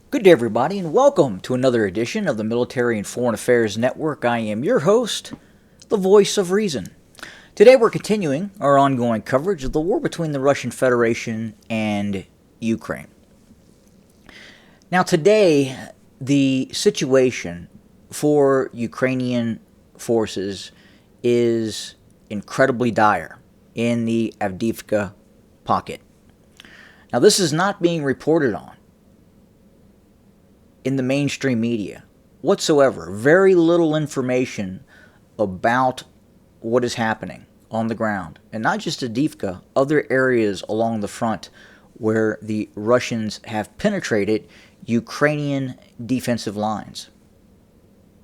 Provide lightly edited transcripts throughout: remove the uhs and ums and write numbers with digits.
Good day, everybody, and welcome to another edition of the Military and Foreign Affairs Network. I am your host, the voice of reason. Today, we're continuing our ongoing coverage of the war between the Russian Federation and Ukraine. Now, today, the situation for Ukrainian forces is incredibly dire in the Avdiivka pocket. Now, this is not being reported on in the mainstream media whatsoever. Very little information about what is happening on the ground. And not just Avdiivka, other areas along the front where the Russians have penetrated Ukrainian defensive lines.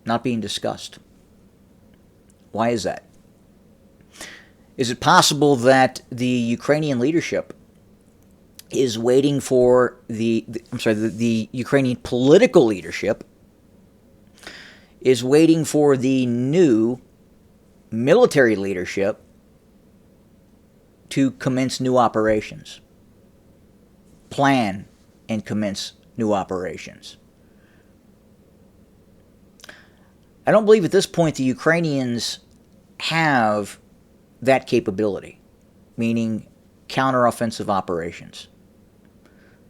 Not being discussed. Why is that? Is it possible that the Ukrainian leadership is waiting for the Ukrainian political leadership is waiting for the new military leadership to commence new operations, plan and commence new operations? I don't believe at this point the Ukrainians have that capability, meaning counteroffensive operations,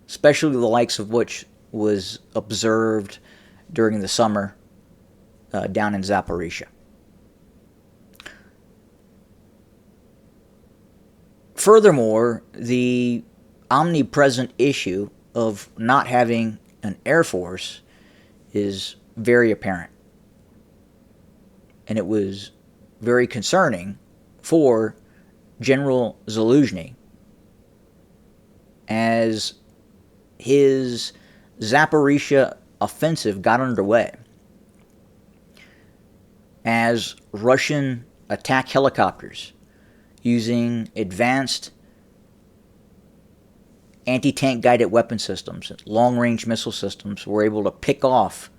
especially the likes of which was observed during the summer down in Zaporizhia. Furthermore, the omnipresent issue of not having an air force is very apparent. And it was very concerning for General Zaluzhny as his Zaporizhia offensive got underway, as Russian attack helicopters using advanced anti-tank guided weapon systems, long-range missile systems, were able to pick off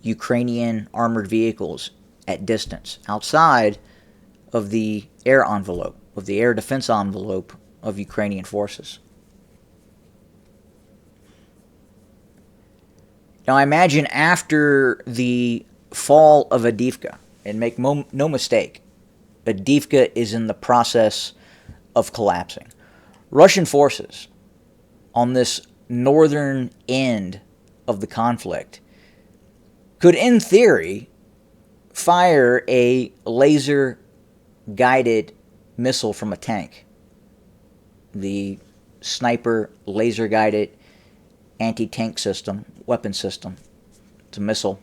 Ukrainian armored vehicles at distance, outside of the air envelope, of the air defense envelope of Ukrainian forces. Now, I imagine after the fall of Avdiivka, and make no mistake, Avdiivka is in the process of collapsing. Russian forces on this northern end of the conflict could, in theory, fire a laser-guided missile from a tank. The sniper laser-guided anti-tank system, weapon system. It's a missile.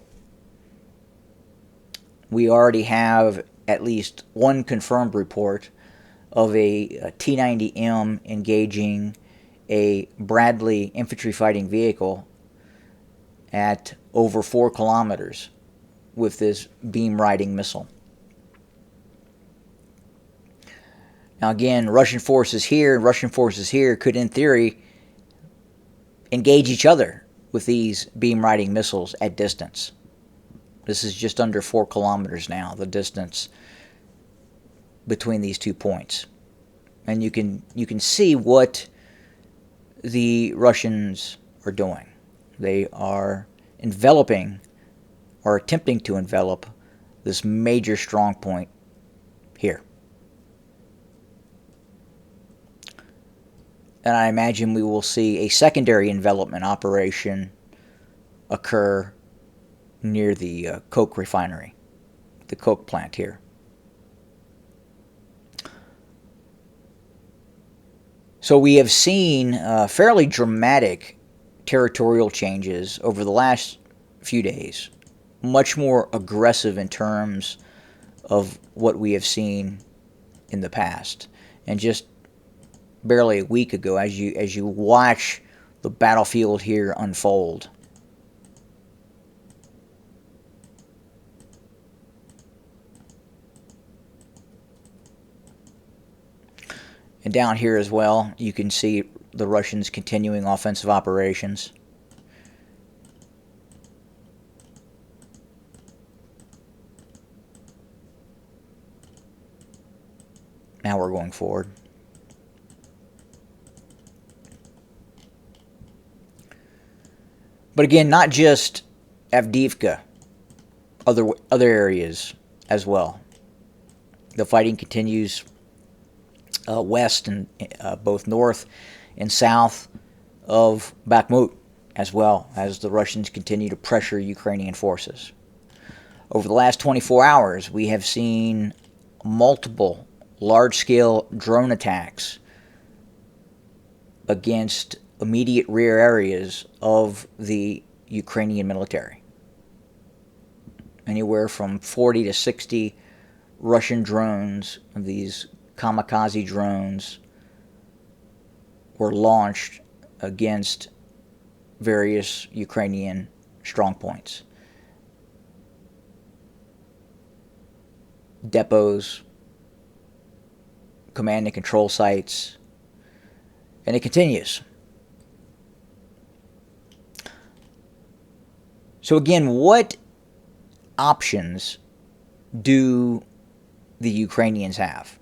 We already have at least one confirmed report of a T-90M engaging a Bradley infantry fighting vehicle at over 4 kilometers with this beam-riding missile. Now again, Russian forces here and Russian forces here could, in theory, engage each other with these beam-riding missiles at distance. This is just under 4 kilometers now, the distance between these 2 points. And you can see what the Russians are doing. They are enveloping, or attempting to envelop, this major strong point here. And I imagine we will see a secondary envelopment operation occur near the coke refinery, the coke plant here. So we have seen fairly dramatic territorial changes over the last few days, much more aggressive in terms of what we have seen in the past. And just barely a week ago, as you watch the battlefield here unfold, and down here as well, you can see the Russians continuing offensive operations. Now we're going forward. But again, not just Avdiivka, other areas as well. The fighting continues west and both north and south of Bakhmut, as well as the Russians continue to pressure Ukrainian forces. Over the last 24 hours, we have seen multiple large-scale drone attacks against immediate rear areas of the Ukrainian military. Anywhere from 40 to 60 Russian drones, these kamikaze drones, were launched against various Ukrainian strongpoints, depots, command and control sites, and it continues. So again, what options do the Ukrainians have?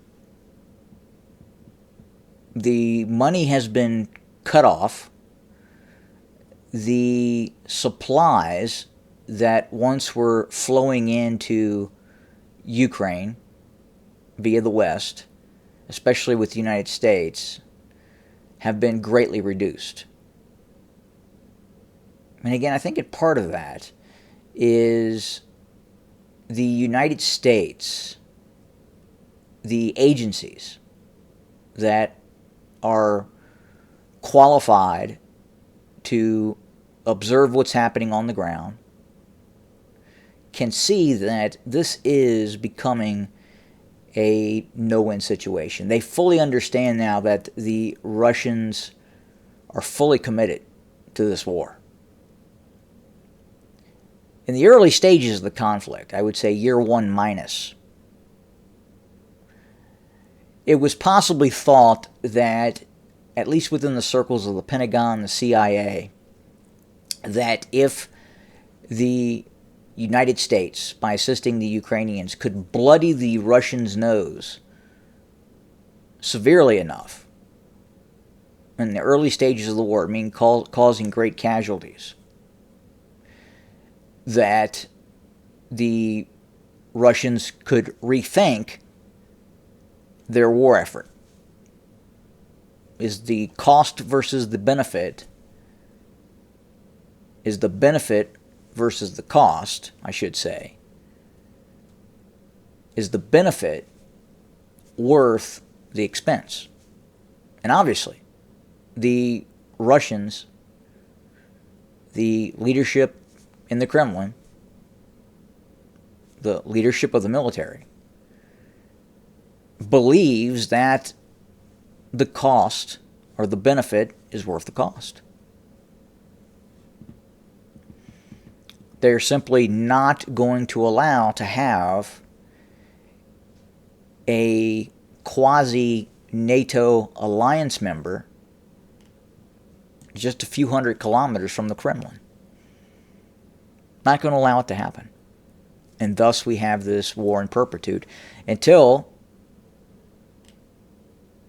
The money has been cut off. The supplies that once were flowing into Ukraine via the West, especially with the United States, have been greatly reduced. And again, I think a part of that is the United States, the agencies that are qualified to observe what's happening on the ground can see that this is becoming a no-win situation. They fully understand now that the Russians are fully committed to this war. In the early stages of the conflict, I would say year one minus, it was possibly thought that, at least within the circles of the Pentagon, the CIA, that if the United States, by assisting the Ukrainians, could bloody the Russians' nose severely enough in the early stages of the war, meaning causing great casualties, that the Russians could rethink their war effort. Is the cost versus the benefit, is the benefit versus the cost, I should say, is the benefit worth the expense? And obviously, the Russians, the leadership in the Kremlin, the leadership of the military, believes that the cost or the benefit is worth the cost. They're simply not going to allow to have a quasi-NATO alliance member just a few hundred kilometers from the Kremlin. Not going to allow it to happen. And thus we have this war in perpetuity until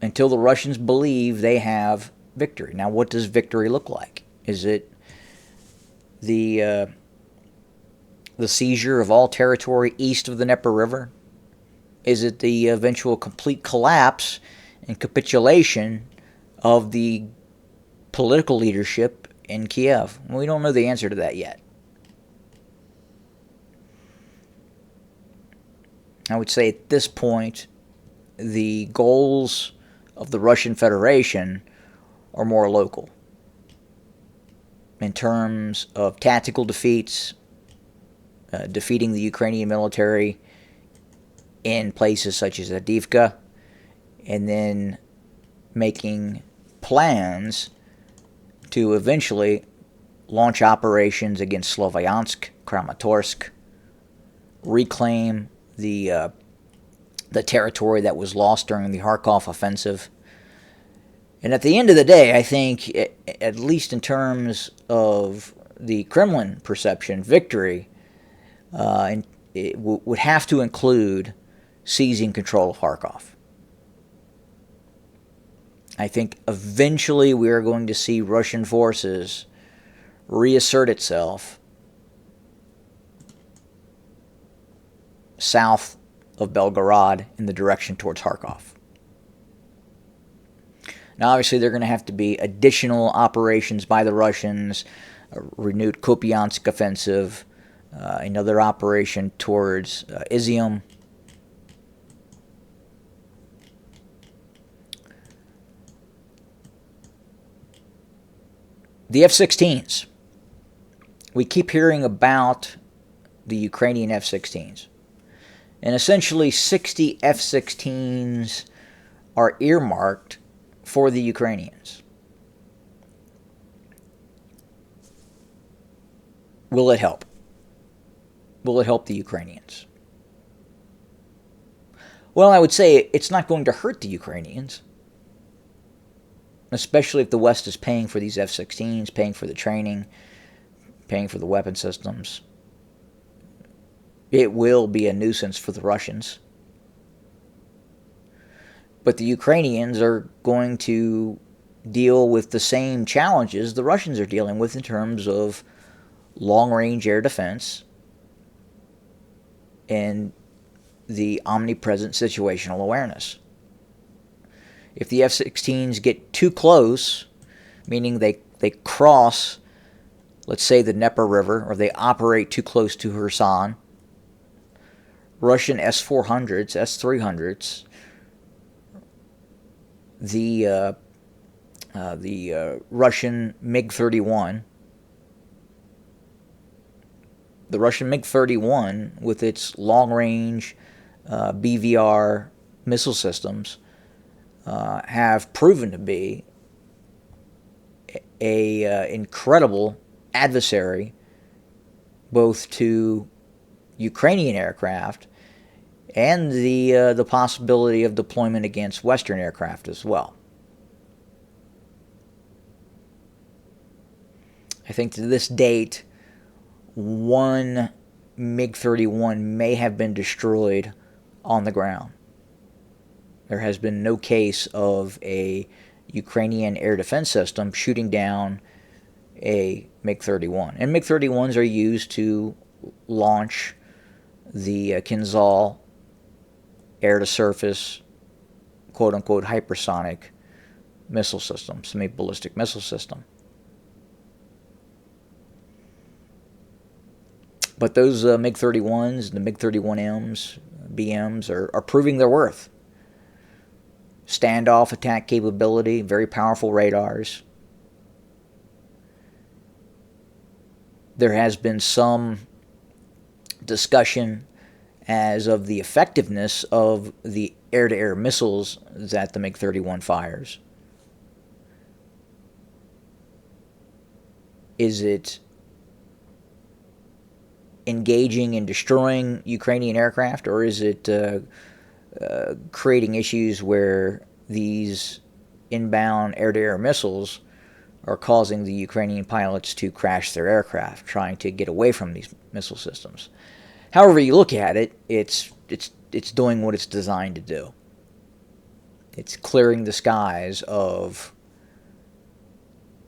the Russians believe they have victory. Now, what does victory look like? Is it the seizure of all territory east of the Dnieper River? Is it the eventual complete collapse and capitulation of the political leadership in Kiev? We don't know the answer to that yet. I would say at this point, the goals of the Russian Federation are more local in terms of tactical defeats, defeating the Ukrainian military in places such as Avdiivka, and then making plans to eventually launch operations against Sloviansk, Kramatorsk, reclaim the territory that was lost during the Kharkov offensive. And at the end of the day, I think, at least in terms of the Kremlin perception, victory would have to include seizing control of Kharkov. I think eventually we are going to see Russian forces reassert itself south of Belgorod in the direction towards Kharkov. Now, obviously, there are going to have to be additional operations by the Russians, a renewed Kupiansk offensive, another operation towards Izium. The F-16s. We keep hearing about the Ukrainian F-16s. And essentially 60 F-16s are earmarked for the Ukrainians. Will it help? Will it help the Ukrainians? Well, I would say it's not going to hurt the Ukrainians, especially if the West is paying for these F-16s, paying for the training, paying for the weapon systems. It will be a nuisance for the Russians. But the Ukrainians are going to deal with the same challenges the Russians are dealing with in terms of long-range air defense and the omnipresent situational awareness. If the F-16s get too close, meaning they cross, let's say, the Dnieper River, or they operate too close to Kherson, Russian S-400s, S-300s, the Russian MiG-31, the Russian MiG-31 with its long-range BVR missile systems have proven to be a incredible adversary both to Ukrainian aircraft and the possibility of deployment against Western aircraft as well. I think to this date, one MiG-31 may have been destroyed on the ground. There has been no case of a Ukrainian air defense system shooting down a MiG-31. And MiG-31s are used to launch the Kinzhal air-to-surface, quote-unquote, hypersonic missile system, semi-ballistic missile system. But those MiG-31s, the MiG-31Ms, BMs, are proving their worth. Standoff attack capability, very powerful radars. There has been some discussion as of the effectiveness of the air-to-air missiles that the MiG-31 fires. Is it engaging and destroying Ukrainian aircraft, or is it creating issues where these inbound air-to-air missiles are causing the Ukrainian pilots to crash their aircraft, trying to get away from these missile systems? However you look at it, it's doing what it's designed to do. It's clearing the skies of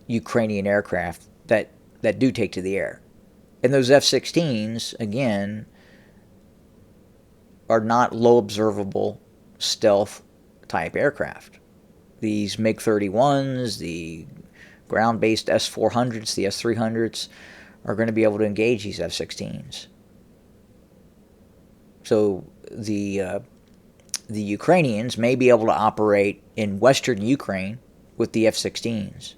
Ukrainian aircraft that do take to the air. And those F-16s, again, are not low observable stealth type aircraft. These MiG-31s, the ground-based S-400s, the S-300s, are going to be able to engage these F-16s. So the Ukrainians may be able to operate in western Ukraine with the F-16s.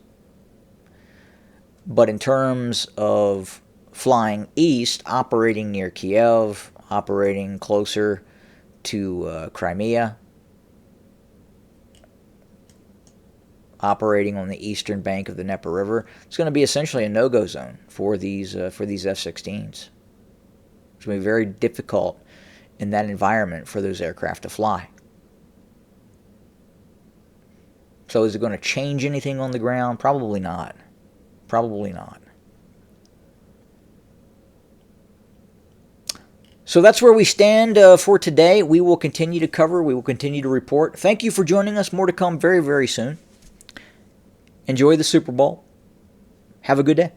But in terms of flying east, operating near Kiev, operating closer to Crimea, operating on the eastern bank of the Dnieper River, it's going to be essentially a no-go zone for these F-16s. It's going to be very difficult in that environment for those aircraft to fly. So is it going to change anything on the ground? Probably not. Probably not. So that's where we stand for today. We will continue to cover. We will continue to report. Thank you for joining us. More to come very, very soon. Enjoy the Super Bowl. Have a good day.